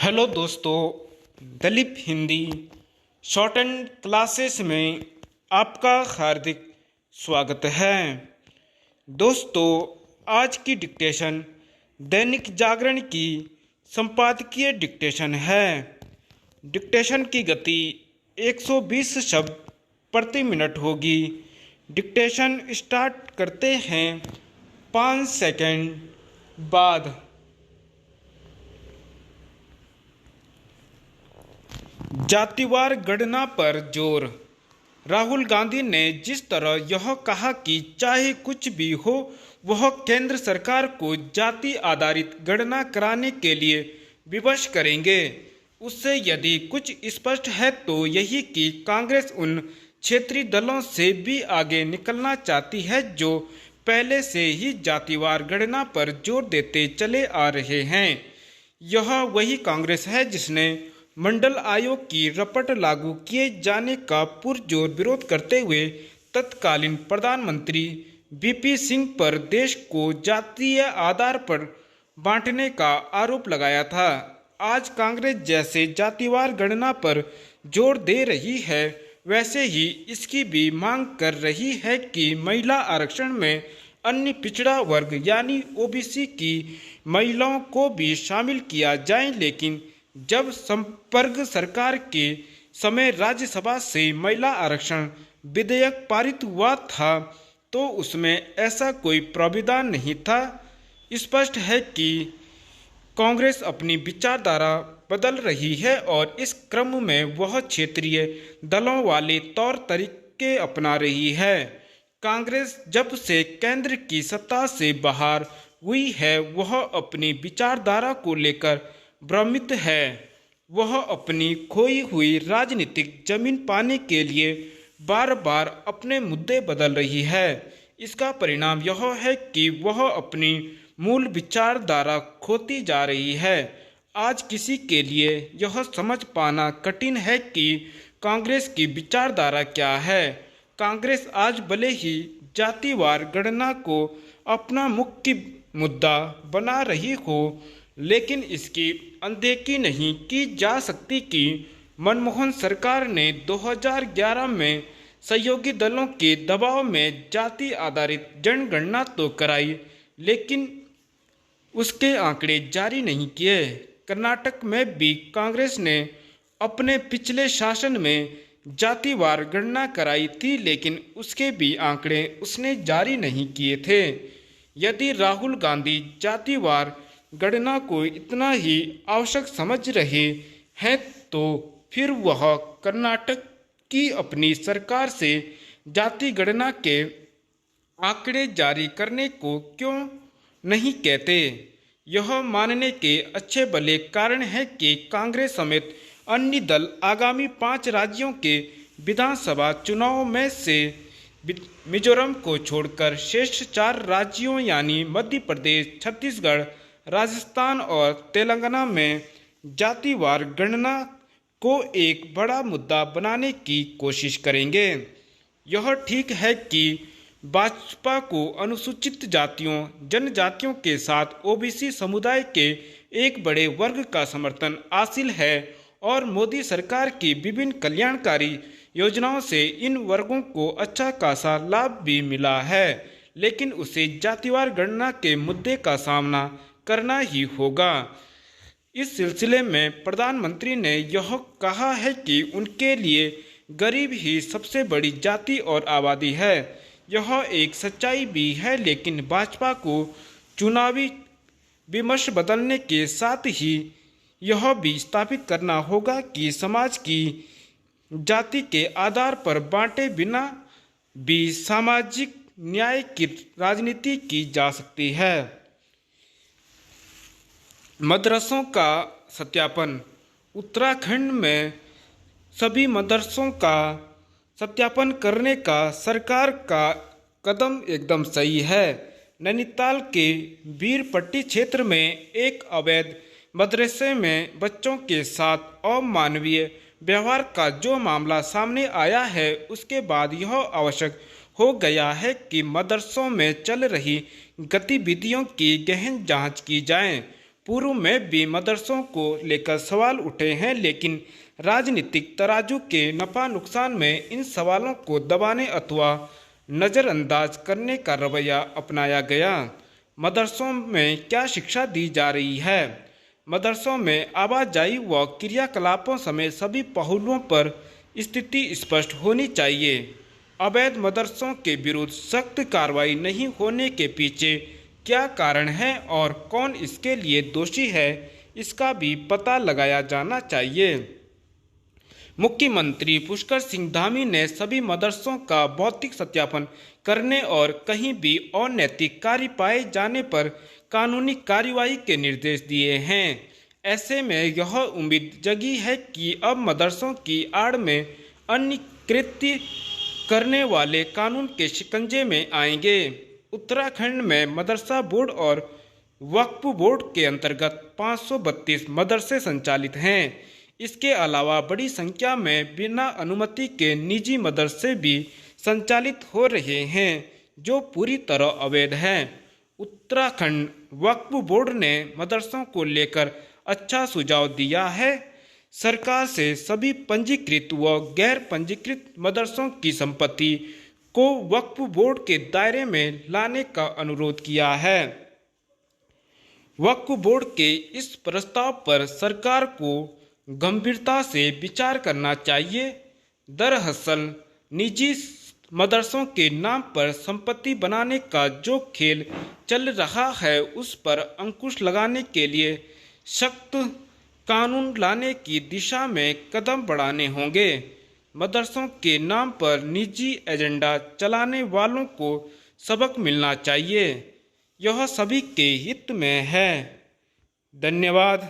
Hello दोस्तों, Dalip Hindi short and classes में आपका हार्दिक स्वागत है। दोस्तों, आज की डिक्टेशन दैनिक जागरण की संपादकीय डिक्टेशन है। डिक्टेशन की गति 120 शब्द प्रति मिनट होगी। डिक्टेशन स्टार्ट करते हैं 5 सेकंड बाद। जातिवार गणना पर जोर। राहुल गांधी ने जिस तरह यह कहा कि चाहे कुछ भी हो वह केंद्र सरकार को जाति आधारित गणना कराने के लिए विवश करेंगे, उससे यदि कुछ स्पष्ट है तो यही कि कांग्रेस उन क्षेत्रीय दलों से भी आगे निकलना चाहती है जो पहले से ही जातिवार गणना पर जोर देते चले आ रहे हैं। यह वही कांग्रेस है जिसने मंडल आयोग की रपट लागू किए जाने का पुरजोर विरोध करते हुए तत्कालीन प्रधानमंत्री वीपी सिंह पर देश को जातीय आधार पर बांटने का आरोप लगाया था। आज कांग्रेस जैसे जातिवार गणना पर जोर दे रही है, वैसे ही इसकी भी मांग कर रही है कि महिला आरक्षण में अन्य पिछड़ा वर्ग यानी ओबीसी की महिलाओं को भी शामिल किया जाए। लेकिन जब संपर्क सरकार के समय राज्यसभा से महिला आरक्षण विधेयक पारित हुआ था तो उसमें ऐसा कोई प्राविधान नहीं था। स्पष्ट है कि कांग्रेस अपनी विचारधारा बदल रही है और इस क्रम में वह क्षेत्रीय दलों वाले तौर तरीके अपना रही है। कांग्रेस जब से केंद्र की सत्ता से बाहर हुई है वह अपनी विचारधारा को लेकर भ्रमित है। वह अपनी खोई हुई राजनीतिक जमीन पाने के लिए बार बार अपने मुद्दे बदल रही है। इसका परिणाम यह है कि वह अपनी मूल विचारधारा खोती जा रही है। आज किसी के लिए यह समझ पाना कठिन है कि कांग्रेस की विचारधारा क्या है। कांग्रेस आज भले ही जातिवार गणना को अपना मुख्य मुद्दा बना रही हो, लेकिन इसकी अनदेखी नहीं की जा सकती कि मनमोहन सरकार ने 2011 में सहयोगी दलों के दबाव में जाति आधारित जनगणना तो कराई, लेकिन उसके आंकड़े जारी नहीं किए। कर्नाटक में भी कांग्रेस ने अपने पिछले शासन में जातिवार गणना कराई थी, लेकिन उसके भी आंकड़े उसने जारी नहीं किए थे। यदि राहुल गांधी जातिवार गणना को इतना ही आवश्यक समझ रहे हैं तो फिर वह कर्नाटक की अपनी सरकार से जाति गणना के आंकड़े जारी करने को क्यों नहीं कहते। यह मानने के अच्छे भले कारण है कि कांग्रेस समेत अन्य दल आगामी 5 राज्यों के विधानसभा चुनाव में से मिजोरम को छोड़कर शेष 4 राज्यों यानी मध्य प्रदेश, छत्तीसगढ़, राजस्थान और तेलंगाना में जातिवार गणना को एक बड़ा मुद्दा बनाने की कोशिश करेंगे। यह ठीक है कि भाजपा को अनुसूचित जातियों जनजातियों के साथ ओबीसी समुदाय के एक बड़े वर्ग का समर्थन हासिल है और मोदी सरकार की विभिन्न कल्याणकारी योजनाओं से इन वर्गों को अच्छा खासा लाभ भी मिला है, लेकिन उसे जातिवार गणना के मुद्दे का सामना करना ही होगा। इस सिलसिले में प्रधानमंत्री ने यह कहा है कि उनके लिए गरीब ही सबसे बड़ी जाति और आबादी है। यह एक सच्चाई भी है, लेकिन भाजपा को चुनावी विमर्श बदलने के साथ ही यह भी स्थापित करना होगा कि समाज की जाति के आधार पर बांटे बिना भी सामाजिक न्याय की राजनीति की जा सकती है। मदरसों का सत्यापन। उत्तराखंड में सभी मदरसों का सत्यापन करने का सरकार का कदम एकदम सही है। नैनीताल के वीरपट्टी क्षेत्र में एक अवैध मदरसे में बच्चों के साथ अमानवीय व्यवहार का जो मामला सामने आया है, उसके बाद यह आवश्यक हो गया है कि मदरसों में चल रही गतिविधियों की गहन जांच की जाए। पूर्व में भी मदरसों को लेकर सवाल उठे हैं, लेकिन राजनीतिक तराजू के नफा नुकसान में इन सवालों को दबाने अथवा नज़रअंदाज करने का रवैया अपनाया गया। मदरसों में क्या शिक्षा दी जा रही है? मदरसों में आवाजाही व क्रियाकलापों समेत सभी पहलुओं पर स्थिति स्पष्ट होनी चाहिए। अवैध मदरसों के विरुद्ध सख्त कार्रवाई नहीं होने के पीछे क्या कारण है और कौन इसके लिए दोषी है, इसका भी पता लगाया जाना चाहिए। मुख्यमंत्री पुष्कर सिंह धामी ने सभी मदरसों का भौतिक सत्यापन करने और कहीं भी अनैतिक कार्य पाए जाने पर कानूनी कार्रवाई के निर्देश दिए हैं। ऐसे में यह उम्मीद जगी है कि अब मदरसों की आड़ में अन्य कृत्य करने वाले कानून के शिकंजे में आएंगे। उत्तराखंड में मदरसा बोर्ड और वक्फ बोर्ड के अंतर्गत 532 मदरसे संचालित हैं। इसके अलावा बड़ी संख्या में बिना अनुमति के निजी मदरसे भी संचालित हो रहे हैं, जो पूरी तरह अवैध हैं। उत्तराखंड वक्फ बोर्ड ने मदरसों को लेकर अच्छा सुझाव दिया है। सरकार से सभी पंजीकृत व गैर पंजीकृत मदरसों की संपत्ति को वक्फ बोर्ड के दायरे में लाने का अनुरोध किया है। वक्फ बोर्ड के इस प्रस्ताव पर सरकार को गंभीरता से विचार करना चाहिए। दरअसल निजी मदरसों के नाम पर संपत्ति बनाने का जो खेल चल रहा है, उस पर अंकुश लगाने के लिए सख्त कानून लाने की दिशा में कदम बढ़ाने होंगे। मदरसों के नाम पर निजी एजेंडा चलाने वालों को सबक मिलना चाहिए। यह सभी के हित में है। धन्यवाद।